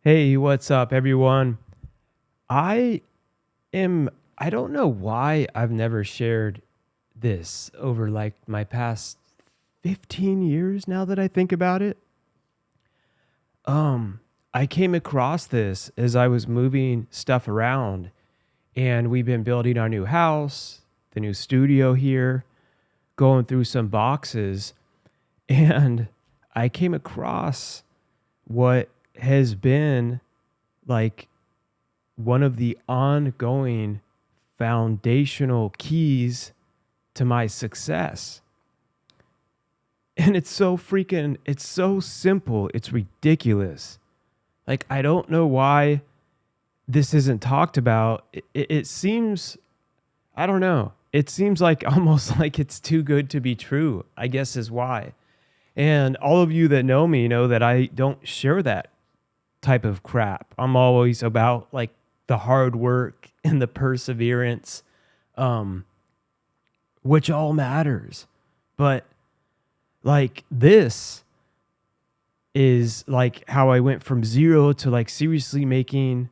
Hey, what's up, everyone? I I don't know why I've never shared this over like my past 15 years now that I think about it. I came across this as I was moving stuff around, and we've been building our new house, the new studio here, going through some boxes, and I came across what has been like one of the ongoing foundational keys to my success. And it's so simple. It's ridiculous. Like, I don't know why this isn't talked about. It seems, I don't know. It seems like almost like it's too good to be true, I guess is why. And all of you that know me know that I don't share that type of crap. I'm always about like the hard work and the perseverance, um, which all matters. But like this is like how I went from zero to like seriously making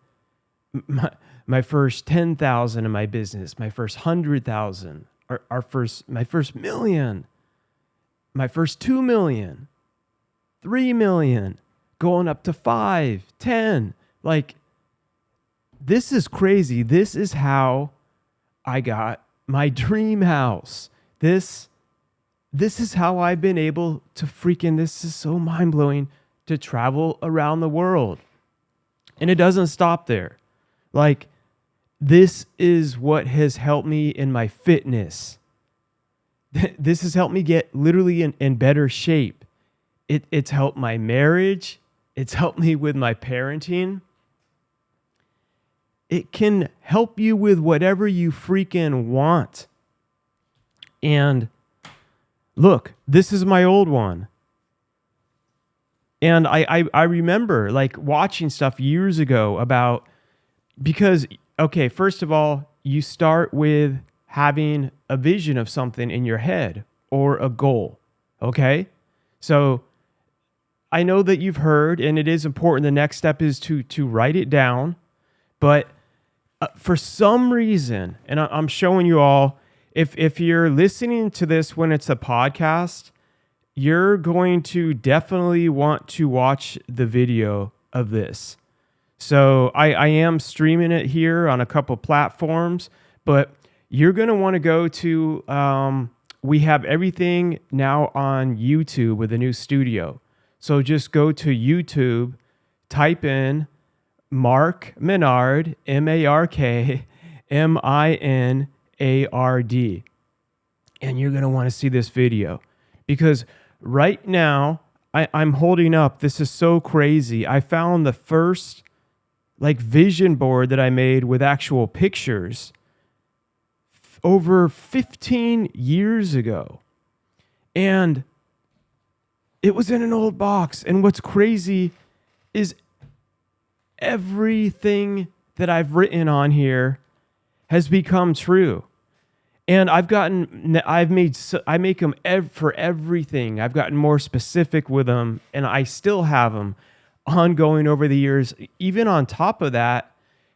my first 10,000 in my business, my first 100,000, my first million, my first 2 million, 3 million, going up to 5, 10. Like, this is crazy. This is how I got my dream house. This is how I've been able to this is so mind-blowing, to travel around the world. And it doesn't stop there. Like, this is what has helped me in my fitness. This has helped me get literally in better shape. It's helped my marriage. It's helped me with my parenting. It can help you with whatever you freaking want. And look, this is my old one. And I remember like watching stuff years ago about, because, okay, first of all, you start with having a vision of something in your head or a goal. Okay. So I know that you've heard, and it is important. The next step is to write it down. But for some reason, and I'm showing you all, if you're listening to this when it's a podcast, you're going to definitely want to watch the video of this. So I am streaming it here on a couple platforms, but you're going to want to go to, we have everything now on YouTube with a new studio. So just go to YouTube, type in Mark Minard, MarkMinard, and you're going to want to see this video, because right now I'm holding up. This is so crazy. I found the first like vision board that I made with actual pictures over 15 years ago. And it was in an old box. And what's crazy is everything that I've written on here has become true. And I make them for everything. I've gotten more specific with them, and I still have them ongoing over the years. Even on top of that,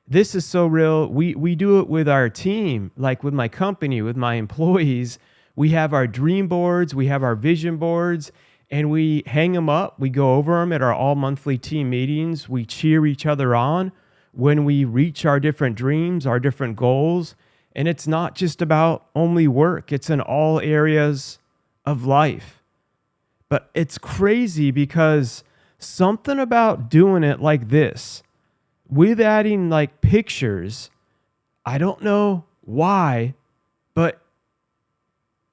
this is so real. We do it with our team, like with my company, with my employees. We have our dream boards, we have our vision boards, and we hang them up. We go over them at our all monthly team meetings. We cheer each other on when we reach our different dreams, our different goals. And it's not just about only work. It's in all areas of life. But it's crazy because something about doing it like this, with adding like pictures, I don't know why, but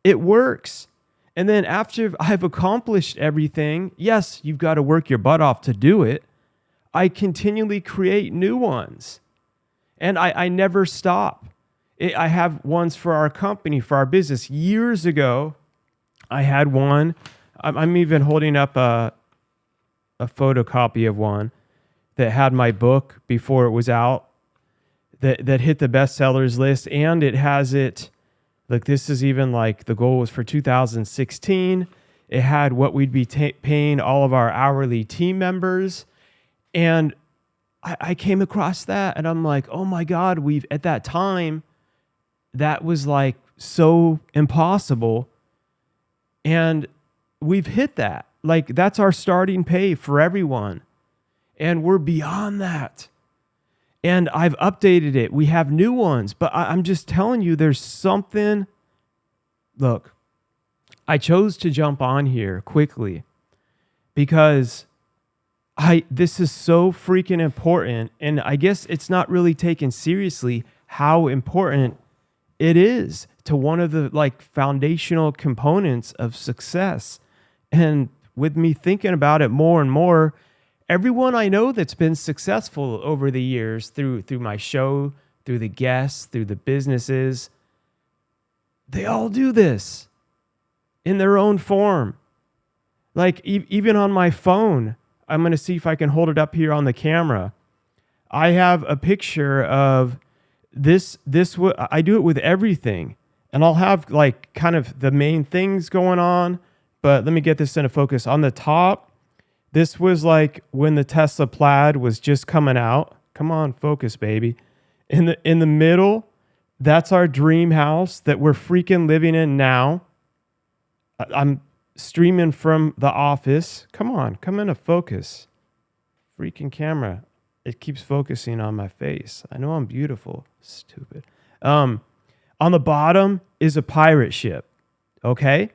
it works. And then after I've accomplished everything, yes, you've got to work your butt off to do it. I continually create new ones. And I never stop. I have ones for our company, for our business. Years ago, I had one. I'm even holding up a photocopy of one that had my book before it was out, that hit the bestsellers list. And it has it, like, this is even like the goal was for 2016. It had what we'd be paying all of our hourly team members. And I came across that and I'm like, oh my God, at that time, that was like so impossible. And we've hit that. Like that's our starting pay for everyone. And we're beyond that. And I've updated it. We have new ones, but I'm just telling you, there's something. Look, I chose to jump on here quickly because this is so freaking important. And I guess it's not really taken seriously how important it is to one of the like foundational components of success. And with me thinking about it more and more, everyone I know that's been successful over the years through my show, through the guests, through the businesses, they all do this in their own form. Like even on my phone, I'm going to see if I can hold it up here on the camera. I have a picture of this. I do it with everything, and I'll have like kind of the main things going on. But let me get this into focus. On the top, this was like when the Tesla Plaid was just coming out. Come on, focus, baby. In the middle, that's our dream house that we're freaking living in now. I'm streaming from the office. Come on, come into focus. Freaking camera. It keeps focusing on my face. I know I'm beautiful. Stupid. On the bottom is a pirate ship. Okay?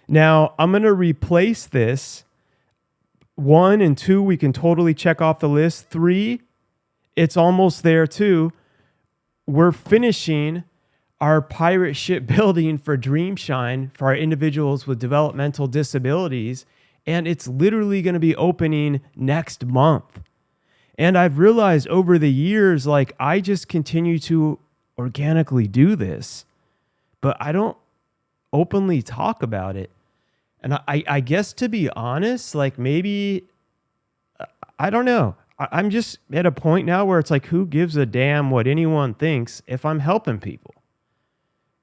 Now, I'm going to replace this. 1 and 2, we can totally check off the list. 3, it's almost there too. We're finishing our pirate ship building for Dreamshine for our individuals with developmental disabilities, and it's literally going to be opening next month. And I've realized over the years, like I just continue to organically do this, but I don't openly talk about it. And I guess to be honest, like maybe, I don't know. I'm just at a point now where it's like, who gives a damn what anyone thinks if I'm helping people?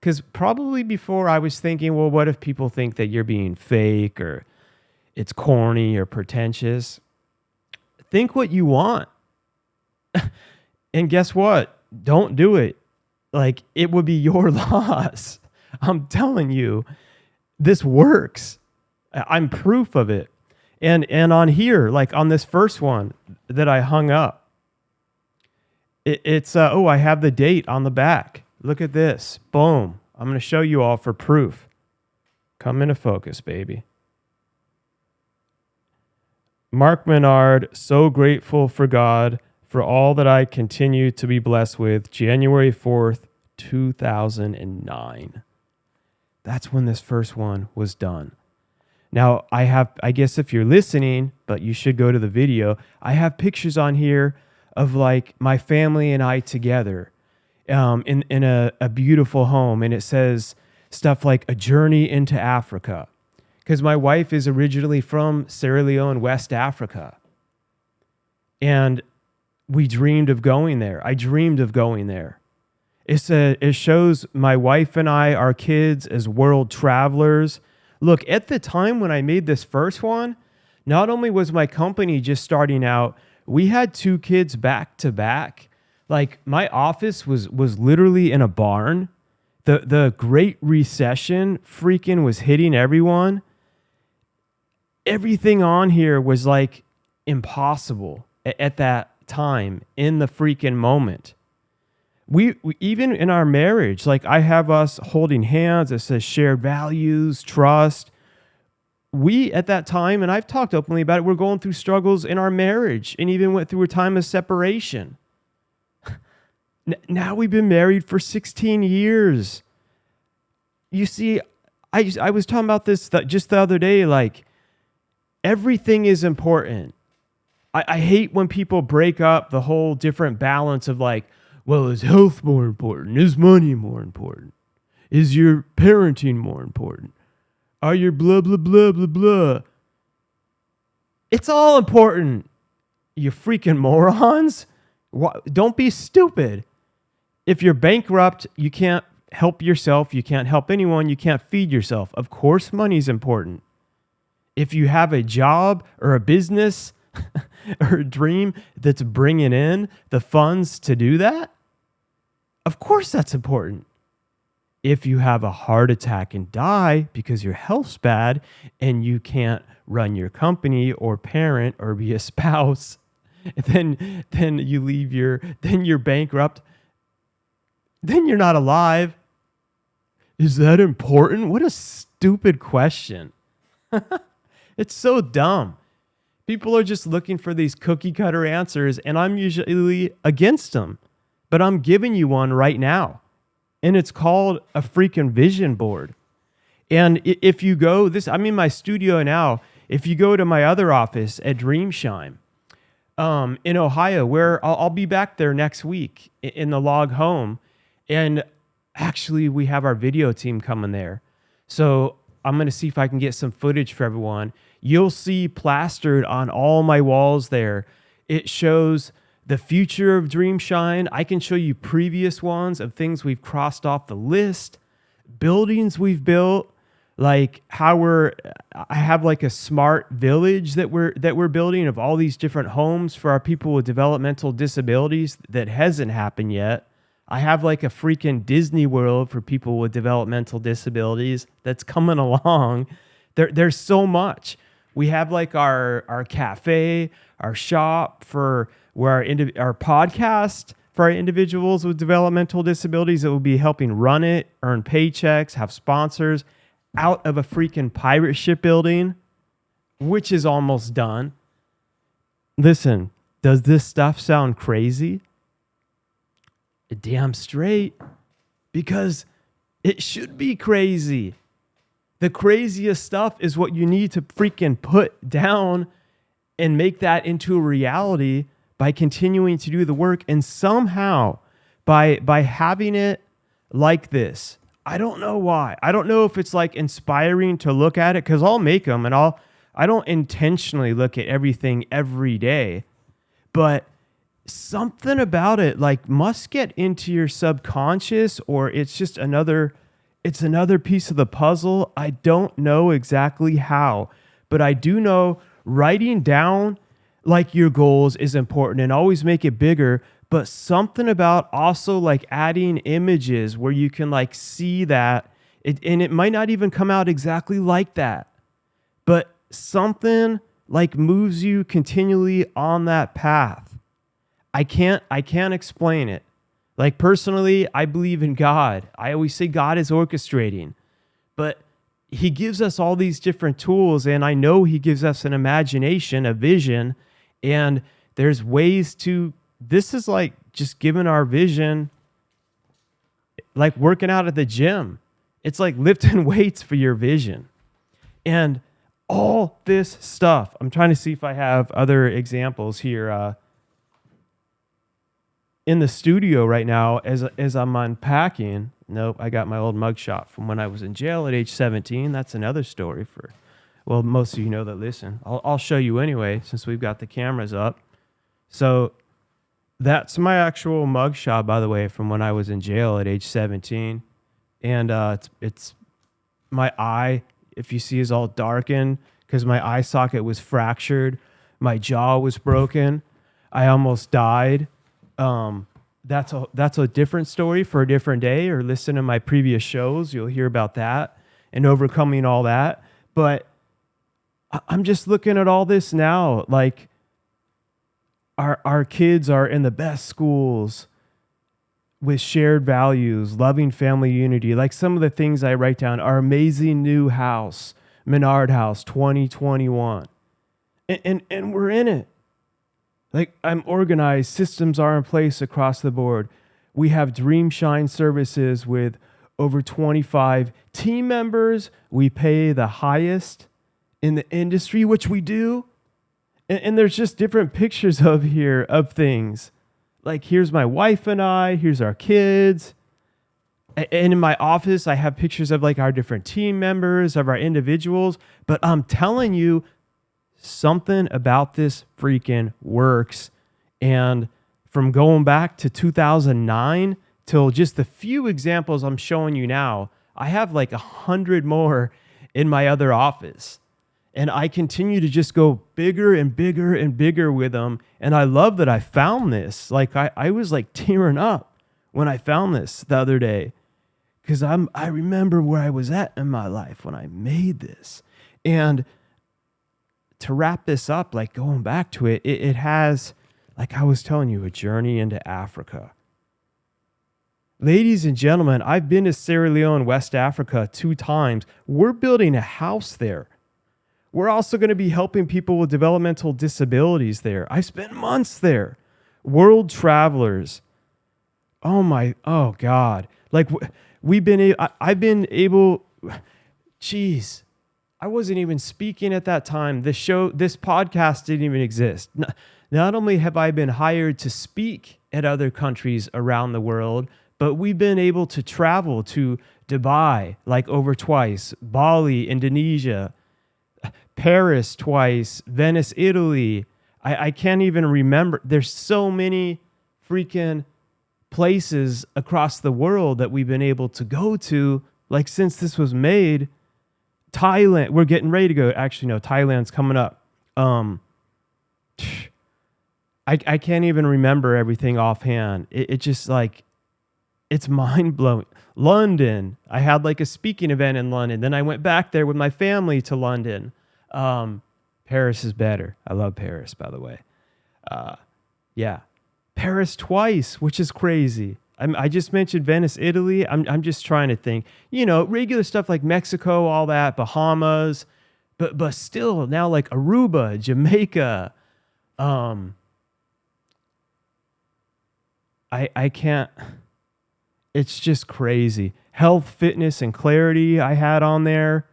Because probably before I was thinking, well, what if people think that you're being fake or it's corny or pretentious? Think what you want. And guess what? Don't do it. Like it would be your loss. I'm telling you, this works. I'm proof of it. And on here, like on this first one that I hung up, it's I have the date on the back. Look at this. Boom. I'm going to show you all for proof. Come into focus, baby. Mark Minard, so grateful for God for all that I continue to be blessed with. January 4th, 2009. That's when this first one was done. Now, I guess if you're listening, but you should go to the video, I have pictures on here of like my family and I together in a beautiful home. And it says stuff like a journey into Africa. Because my wife is originally from Sierra Leone, West Africa. And we dreamed of going there. I dreamed of going there. It shows my wife and I, our kids, as world travelers. Look, at the time when I made this first one, not only was my company just starting out, we had 2 kids back to back. Like my office was literally in a barn. The Great Recession freaking was hitting everyone. Everything on here was like impossible at that time in the freaking moment. We even in our marriage, like I have us holding hands. It says shared values, trust. We at that time, and I've talked openly about it, we're going through struggles in our marriage and even went through a time of separation. Now we've been married for 16 years. You see, I was talking about this just the other day, like everything is important. I hate when people break up the whole different balance of like, well, is health more important? Is money more important? Is your parenting more important? Are your blah, blah, blah, blah, blah? It's all important, you freaking morons. Don't be stupid. If you're bankrupt, you can't help yourself. You can't help anyone. You can't feed yourself. Of course, money's important. If you have a job or a business, or a dream that's bringing in the funds to do that, of course that's important. If you have a heart attack and die because your health's bad and you can't run your company or parent or be a spouse, then you're bankrupt, then you're not alive. Is that important? What a stupid question. It's so dumb. People are just looking for these cookie cutter answers, and I'm usually against them. But I'm giving you one right now. And it's called a freaking vision board. And if you go, I'm in my studio now. If you go to my other office at Dreamshine in Ohio, where I'll be back there next week in the log home. And actually, we have our video team coming there. So I'm going to see if I can get some footage for everyone. You'll see plastered on all my walls there. It shows the future of Dreamshine. I can show you previous ones of things we've crossed off the list, buildings we've built, like how I have like a smart village that we're building of all these different homes for our people with developmental disabilities that hasn't happened yet. I have like a freaking Disney World for people with developmental disabilities that's coming along. There's so much. We have like our cafe, our shop for where our podcast for our individuals with developmental disabilities that will be helping run it, earn paychecks, have sponsors out of a freaking pirate ship building, which is almost done. Listen, does this stuff sound crazy? Damn straight, because it should be crazy. The craziest stuff is what you need to freaking put down and make that into a reality by continuing to do the work, and somehow by having it like this. I don't know why. I don't know if it's like inspiring to look at it, because I'll make them and I don't intentionally look at everything every day, but something about it like must get into your subconscious, or it's just another piece of the puzzle. I don't know exactly how, but I do know writing down like your goals is important and always make it bigger, but something about also like adding images where you can like see that and it might not even come out exactly like that, but something like moves you continually on that path. I can't explain it. Like personally, I believe in God. I always say God is orchestrating, but he gives us all these different tools, and I know he gives us an imagination, a vision, and there's ways to, this is like just giving our vision, like working out at the gym. It's like lifting weights for your vision. And all this stuff, I'm trying to see if I have other examples here. In the studio right now, as I'm unpacking, nope, I got my old mugshot from when I was in jail at age 17. That's another story for, well, most of you know that listen. I'll show you anyway, since we've got the cameras up. So that's my actual mugshot, by the way, from when I was in jail at age 17. And it's my eye, if you see, is all darkened because my eye socket was fractured. My jaw was broken. I almost died. That's a different story for a different day, or listen to my previous shows. You'll hear about that and overcoming all that. But I'm just looking at all this now. Like our kids are in the best schools with shared values, loving family unity. Like some of the things I write down, our amazing new house, Minard House 2021. And we're in it. Like I'm organized, systems are in place across the board. We have Dreamshine services with over 25 team members. We pay the highest in the industry, which we do. And there's just different pictures of things. Like here's my wife and I, here's our kids. And in my office, I have pictures of like our different team members, of our individuals. But I'm telling you, something about this freaking works. And from going back to 2009 till just the few examples I'm showing you now, I have like 100 more in my other office. And I continue to just go bigger and bigger and bigger with them. And I love that I found this. Like I was like tearing up when I found this the other day. Because I remember where I was at in my life when I made this. And to wrap this up, like going back to it, it has, like I was telling you, a journey into Africa. Ladies and gentlemen, I've been to Sierra Leone, West Africa 2 times. We're building a house there. We're also going to be helping people with developmental disabilities there. I spent months there. World travelers. Oh God. Like I've been able, geez, I wasn't even speaking at that time. This podcast didn't even exist. Not only have I been hired to speak at other countries around the world, but we've been able to travel to Dubai like over twice, Bali, Indonesia, Paris twice, Venice, Italy. I can't even remember. There's so many freaking places across the world that we've been able to go to, like since this was made. Thailand, we're getting ready to go. Actually, no, Thailand's coming up. I can't even remember everything offhand. It just like, it's mind blowing. London, I had like a speaking event in London. Then I went back there with my family to London. Paris is better. I love Paris, by the way. Yeah. Paris twice, which is crazy. I just mentioned Venice, Italy. I'm just trying to think, regular stuff like Mexico, all that, Bahamas, but still now like Aruba, Jamaica. I can't, it's just crazy. Health, fitness, and clarity I had on there.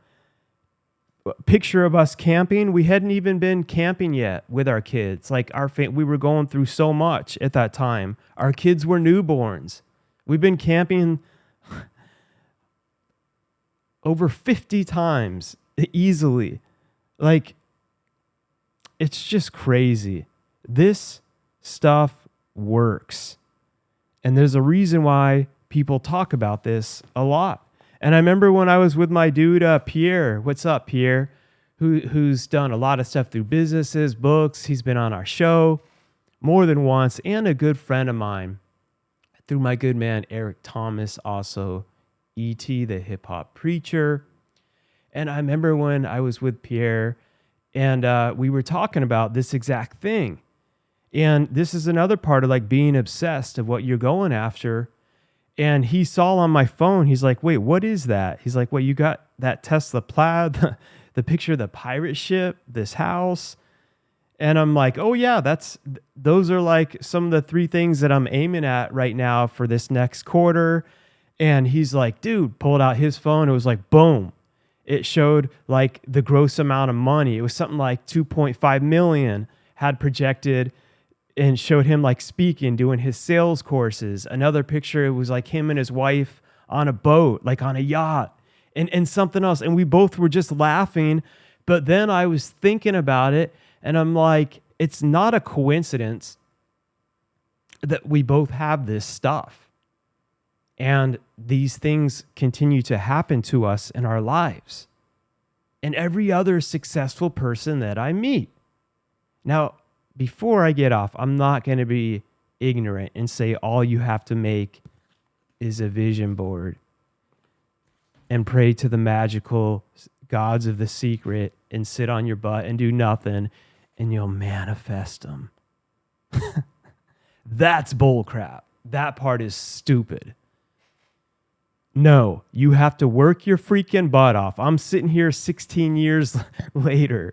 Picture of us camping. We hadn't even been camping yet with our kids. Like we were going through so much at that time. Our kids were newborns. We've been camping over 50 times easily. Like, it's just crazy. This stuff works. And there's a reason why people talk about this a lot. And I remember when I was with my dude, Pierre. What's up, Pierre? Who's done a lot of stuff through businesses, books. He's been on our show more than once. And a good friend of mine through my good man, Eric Thomas, also E.T., the hip-hop preacher. And I remember when I was with Pierre and we were talking about this exact thing. And this is another part of like being obsessed of what you're going after. And he saw on my phone, he's like, wait, what is that? He's like, well, you got that Tesla Plaid, the picture of the pirate ship, this house. And I'm like, oh yeah, those are like some of the 3 things that I'm aiming at right now for this next quarter. And he's like, dude, pulled out his phone. It was like, boom. It showed like the gross amount of money. It was something like 2.5 million had projected, and showed him like speaking, doing his sales courses. Another picture, it was like him and his wife on a boat, like on a yacht, and something else. And we both were just laughing. But then I was thinking about it, and I'm like, it's not a coincidence that we both have this stuff. And these things continue to happen to us in our lives. And every other successful person that I meet. Now, before I get off, I'm not going to be ignorant and say all you have to make is a vision board and pray to the magical gods of the secret and sit on your butt and do nothing and you'll manifest them. That's bullcrap. That part is stupid. No, you have to work your freaking butt off. I'm sitting here 16 years later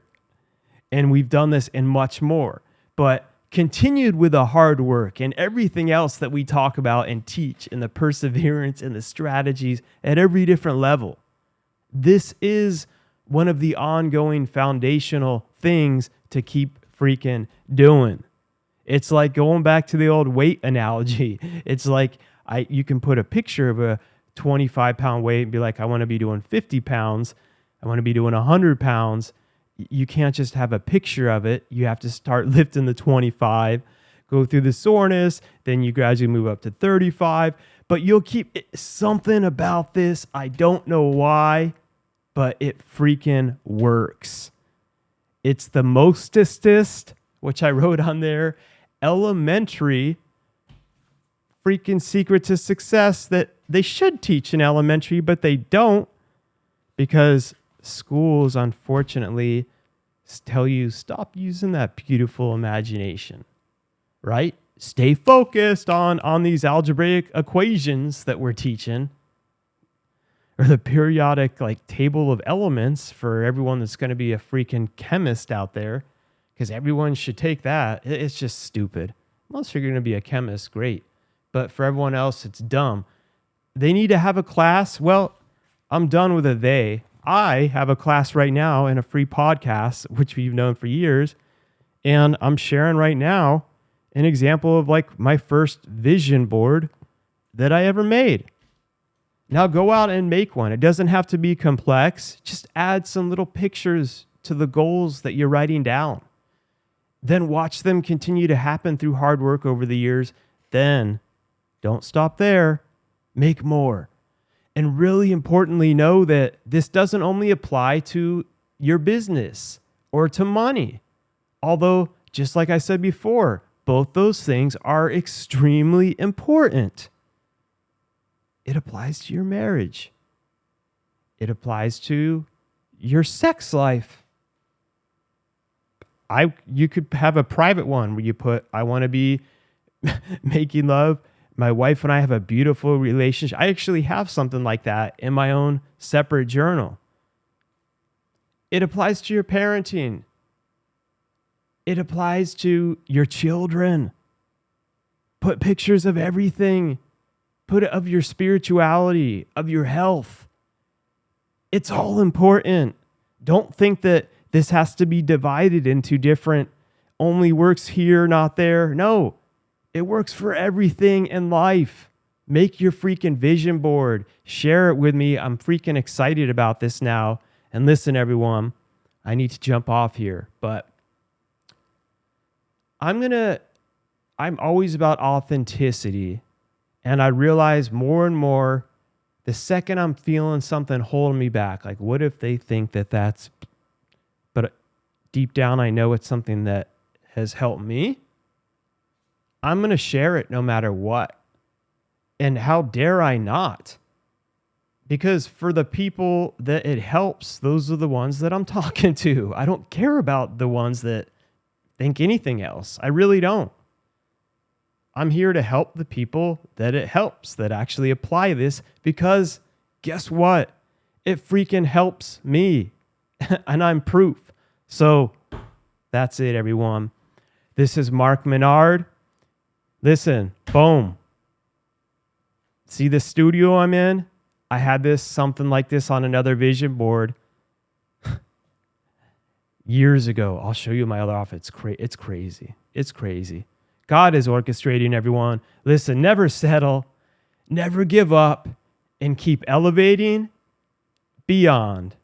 and we've done this and much more. But continued with the hard work and everything else that we talk about and teach, and the perseverance and the strategies at every different level. This is one of the ongoing foundational things to keep freaking doing. It's like going back to the old weight analogy. It's like you can put a picture of a 25-pound weight and be like, I want to be doing 50 pounds. I want to be doing 100 pounds. You can't just have a picture of it. You have to start lifting the 25, go through the soreness, then you gradually move up to 35. But you'll keep something about this. I don't know why, but it freaking works. It's the mostestest, which I wrote on there, elementary freaking secret to success that they should teach in elementary, but they don't, because schools, unfortunately, tell you stop using that beautiful imagination, right? Stay focused on these algebraic equations that we're teaching, or the periodic like table of elements for everyone that's going to be a freaking chemist out there, because everyone should take that. It's just stupid. Unless you're going to be a chemist, great. But for everyone else, it's dumb. They need to have a class. Well, I'm done with a they. I have a class right now in a free podcast, which we've known for years. And I'm sharing right now an example of like my first vision board that I ever made. Now go out and make one. It doesn't have to be complex. Just add some little pictures to the goals that you're writing down. Then watch them continue to happen through hard work over the years. Then don't stop there. Make more. And really importantly, know that this doesn't only apply to your business or to money. Although, just like I said before, both those things are extremely important. It applies to your marriage. It applies to your sex life. You could have a private one where you put, I want to be making love. My wife and I have a beautiful relationship. I actually have something like that in my own separate journal. It applies to your parenting. It applies to your children. Put pictures of everything. Put it of your spirituality, of your health. It's all important. Don't think that this has to be divided into different, only works here, not there. No, it works for everything in life. Make your freaking vision board. Share it with me. I'm freaking excited about this now. And listen, everyone, I need to jump off here, but I'm always about authenticity. And I realize more and more the second I'm feeling something holding me back, like what if they think that that's, but deep down I know it's something that has helped me. I'm going to share it no matter what. And how dare I not? Because for the people that it helps, those are the ones that I'm talking to. I don't care about the ones that think anything else. I really don't. I'm here to help the people that it helps, that actually apply this, because guess what? It freaking helps me. And I'm proof. So that's it, everyone. This is Mark Minard. Listen, boom. See the studio I'm in? I had something like this on another vision board years ago. I'll show you my other office. It's crazy. It's crazy. God is orchestrating, everyone. Listen, never settle, never give up, and keep elevating beyond.